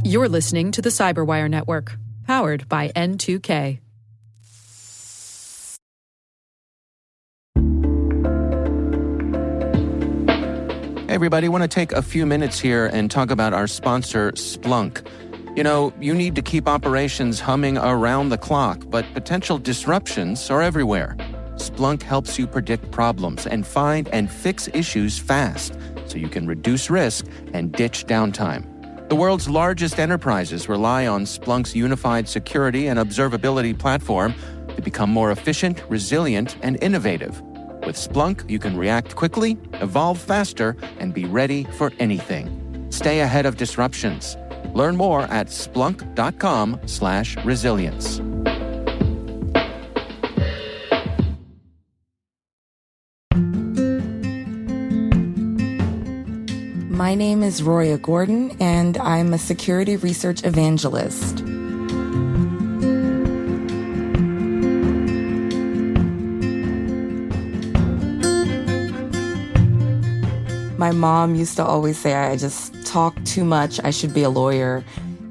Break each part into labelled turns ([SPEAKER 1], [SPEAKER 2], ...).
[SPEAKER 1] You're listening to the Cyberwire Network, powered by N2K.
[SPEAKER 2] Hey everybody, I want to take a few minutes here and talk about our sponsor, Splunk. You know, you need to keep operations humming around the clock, but potential disruptions are everywhere. Splunk helps you predict problems and find and fix issues fast, so you can reduce risk and ditch downtime. The world's largest enterprises rely on Splunk's unified security and observability platform to become more efficient, resilient, and innovative. With Splunk, you can react quickly, evolve faster, and be ready for anything. Stay ahead of disruptions. Learn more at splunk.com/resilience.
[SPEAKER 3] My name is Roya Gordon, and I'm a Security Research Evangelist. My mom used to always say I just talk too much, I should be a lawyer.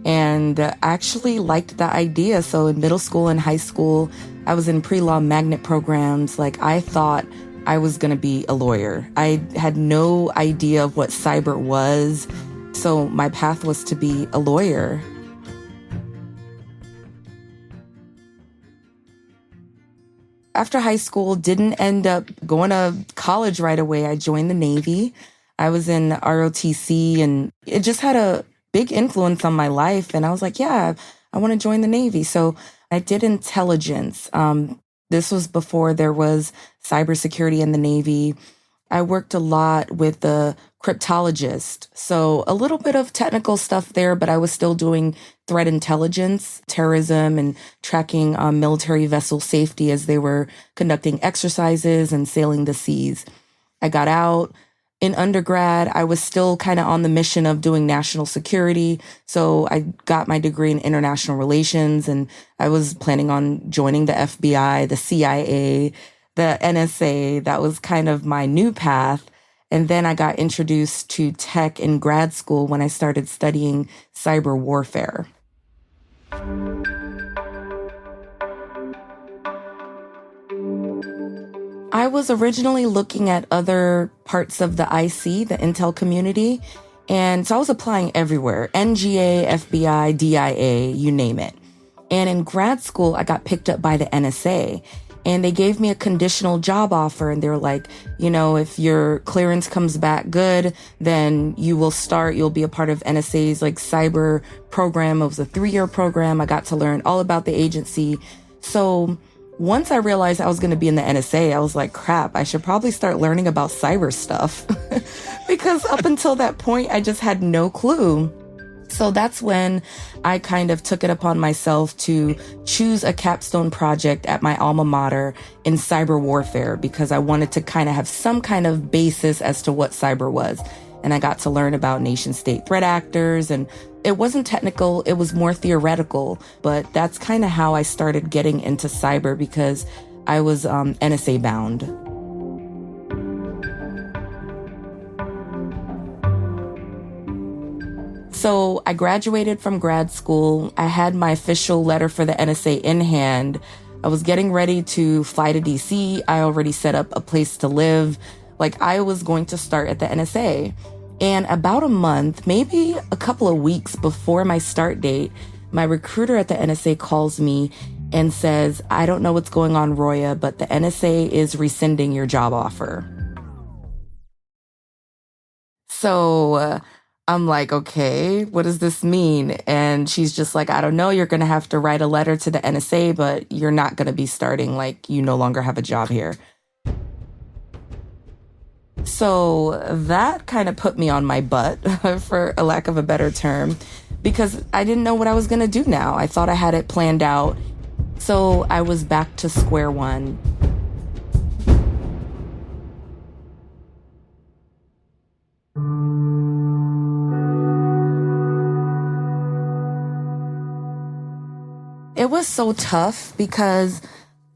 [SPEAKER 3] And I actually liked that idea. So in middle school and high school, I was in pre-law magnet programs. Like, I thought I was going to be a lawyer. I had no idea of what cyber was. So my path was to be a lawyer. After high school, didn't end up going to college right away. I joined the Navy. I was in ROTC, and it just had a big influence on my life. And I was like, yeah, I want to join the Navy. So I did intelligence. This was before there was cybersecurity in the Navy. I worked a lot with the cryptologist. So a little bit of technical stuff there, but I was still doing threat intelligence, terrorism, and tracking military vessel safety as they were conducting exercises and sailing the seas. I got out. In undergrad, I was still kind of on the mission of doing national security. So I got my degree in international relations, and I was planning on joining the FBI, the CIA, the NSA. That was kind of my new path. And then I got introduced to tech in grad school when I started studying cyber warfare. I was originally looking at other parts of the IC, the Intel community, and so I was applying everywhere, NGA, FBI, DIA, you name it. And in grad school, I got picked up by the NSA, and they gave me a conditional job offer, and they were like, you know, if your clearance comes back good, then you'll be a part of NSA's like cyber program. It was a 3-year program. I got to learn all about the agency. So once I realized I was going to be in the NSA, I was like, crap, I should probably start learning about cyber stuff because up until that point, I just had no clue. So that's when I kind of took it upon myself to choose a capstone project at my alma mater in cyber warfare because I wanted to kind of have some kind of basis as to what cyber was. And I got to learn about nation-state threat actors, and it wasn't technical, it was more theoretical, but that's kind of how I started getting into cyber because I was NSA bound. So I graduated from grad school. I had my official letter for the NSA in hand. I was getting ready to fly to DC. I already set up a place to live. Like, I was going to start at the NSA. And about a month, maybe a couple of weeks before my start date, my recruiter at the NSA calls me and says, I don't know what's going on, Roya, but the NSA is rescinding your job offer. So I'm like, okay, what does this mean? And she's just like, I don't know, you're going to have to write a letter to the NSA, but you're not going to be starting, like, you no longer have a job here. So that kind of put me on my butt, for a lack of a better term, because I didn't know what I was going to do now. I thought I had it planned out. So I was back to square one. It was so tough because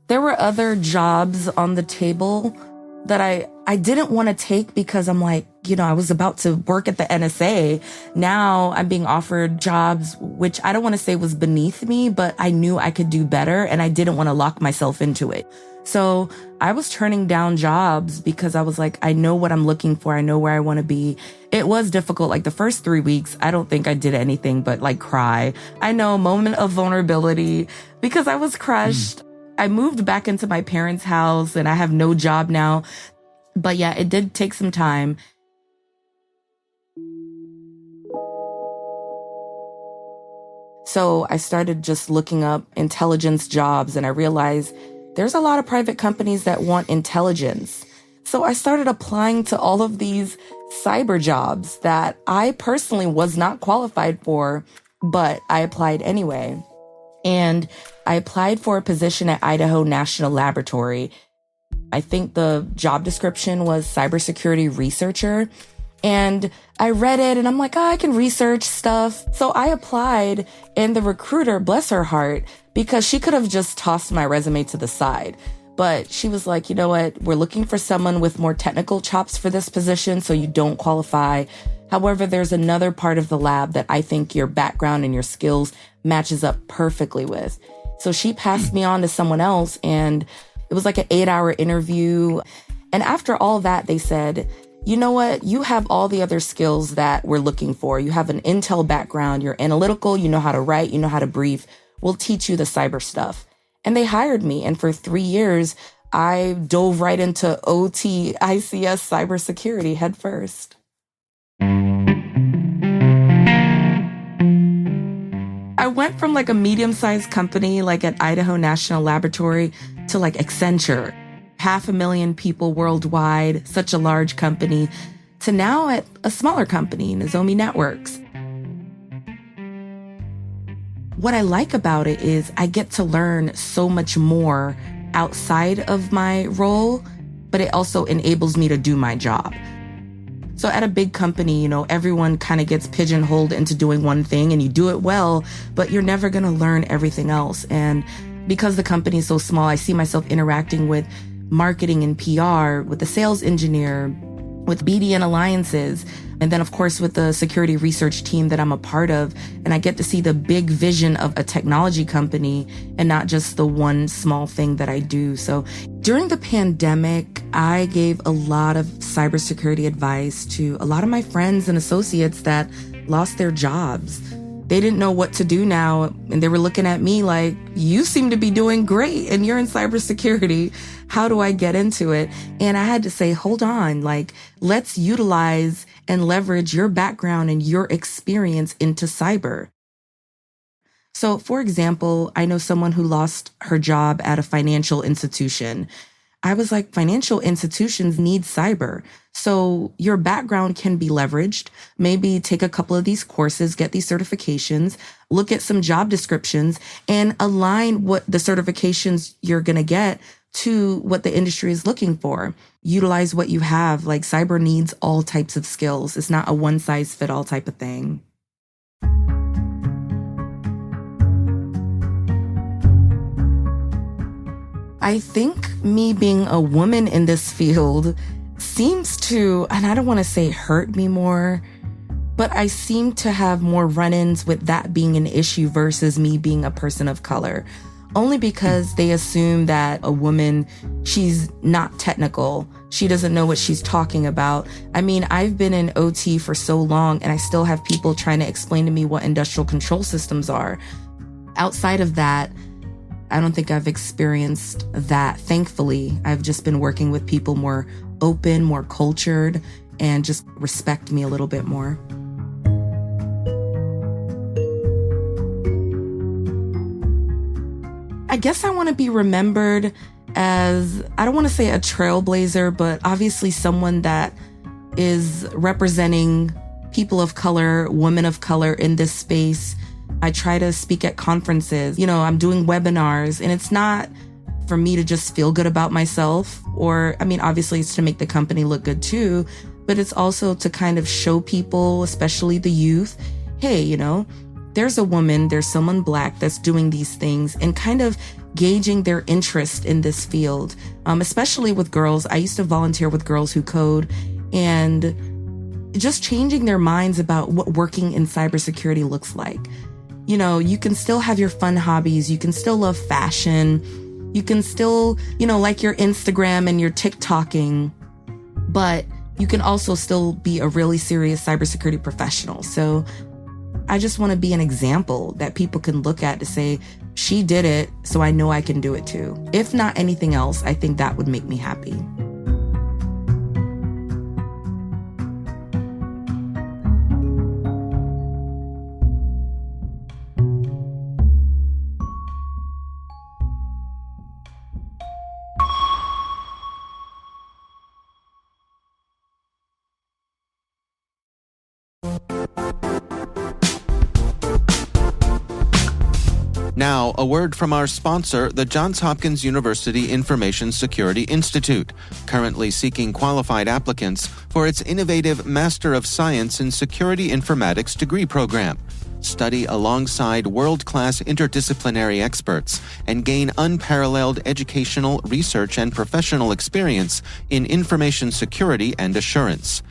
[SPEAKER 3] there were other jobs on the table that I didn't want to take because I'm like, I was about to work at the NSA. Now I'm being offered jobs, which I don't want to say was beneath me, but I knew I could do better and I didn't want to lock myself into it. So I was turning down jobs because I was like, I know what I'm looking for. I know where I want to be. It was difficult. Like the first 3 weeks, I don't think I did anything but like cry. I know, moment of vulnerability because I was crushed. I moved back into my parents' house and I have no job now. But yeah, it did take some time. So I started just looking up intelligence jobs and I realized there's a lot of private companies that want intelligence. So I started applying to all of these cyber jobs that I personally was not qualified for, but I applied anyway. And I applied for a position at Idaho National Laboratory. I think the job description was cybersecurity researcher. And I read it and I'm like, I can research stuff. So I applied and the recruiter, bless her heart, because she could have just tossed my resume to the side. But she was like, you know what? We're looking for someone with more technical chops for this position, so you don't qualify. However, there's another part of the lab that I think your background and your skills matches up perfectly with. So she passed me on to someone else and it was like an 8-hour interview. And after all that, they said, you know what? You have all the other skills that we're looking for. You have an intel background. You're analytical. You know how to write. You know how to brief. We'll teach you the cyber stuff. And they hired me. And for 3 years, I dove right into OT, ICS cybersecurity head first. I went from like a medium-sized company like at Idaho National Laboratory to like Accenture. 500,000 people worldwide, such a large company, to now at a smaller company, Nozomi Networks. What I like about it is I get to learn so much more outside of my role, but it also enables me to do my job. So at a big company, everyone kind of gets pigeonholed into doing one thing and you do it well, but you're never going to learn everything else. And because the company is so small, I see myself interacting with marketing and PR, with the sales engineer, with BD and alliances, and then of course with the security research team that I'm a part of. And I get to see the big vision of a technology company and not just the one small thing that I do. So during the pandemic, I gave a lot of cybersecurity advice to a lot of my friends and associates that lost their jobs. They didn't know what to do now, and they were looking at me like, you seem to be doing great and you're in cybersecurity. How do I get into it? And I had to say, hold on, let's utilize and leverage your background and your experience into cyber. So, for example, I know someone who lost her job at a financial institution. I was like, financial institutions need cyber. So your background can be leveraged. Maybe take a couple of these courses, get these certifications, look at some job descriptions and align what the certifications you're going to get to what the industry is looking for. Utilize what you have. Like cyber needs all types of skills. It's not a one size fit all type of thing. I think me being a woman in this field seems to, and I don't want to say hurt me more, but I seem to have more run-ins with that being an issue versus me being a person of color. Only because they assume that a woman, she's not technical. She doesn't know what she's talking about. I mean, I've been in OT for so long and I still have people trying to explain to me what industrial control systems are. Outside of that, I don't think I've experienced that. Thankfully, I've just been working with people more open, more cultured, and just respect me a little bit more. I guess I want to be remembered as, I don't want to say a trailblazer, but obviously someone that is representing people of color, women of color in this space. I try to speak at conferences. I'm doing webinars, and it's not for me to just feel good about myself, or, obviously it's to make the company look good too, but it's also to kind of show people, especially the youth, hey, there's a woman, there's someone Black that's doing these things, and kind of gauging their interest in this field, especially with girls. I used to volunteer with girls who code, and just changing their minds about what working in cybersecurity looks like. You know, you can still have your fun hobbies. You can still love fashion. You can still, like your Instagram and your TikToking, but you can also still be a really serious cybersecurity professional. So I just want to be an example that people can look at to say, she did it, so I know I can do it too. If not anything else, I think that would make me happy.
[SPEAKER 2] Now, a word from our sponsor, the Johns Hopkins University Information Security Institute, currently seeking qualified applicants for its innovative Master of Science in Security Informatics degree program. Study alongside world-class interdisciplinary experts and gain unparalleled educational, research, and professional experience in information security and assurance.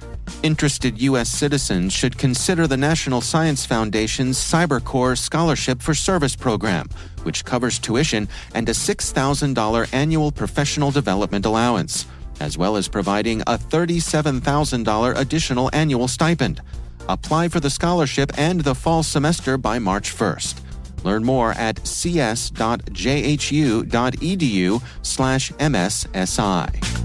[SPEAKER 2] Interested U.S. citizens should consider the National Science Foundation's CyberCore Scholarship for Service program, which covers tuition and a $6,000 annual professional development allowance, as well as providing a $37,000 additional annual stipend. Apply for the scholarship and the fall semester by March 1st. Learn more at cs.jhu.edu/MSSI.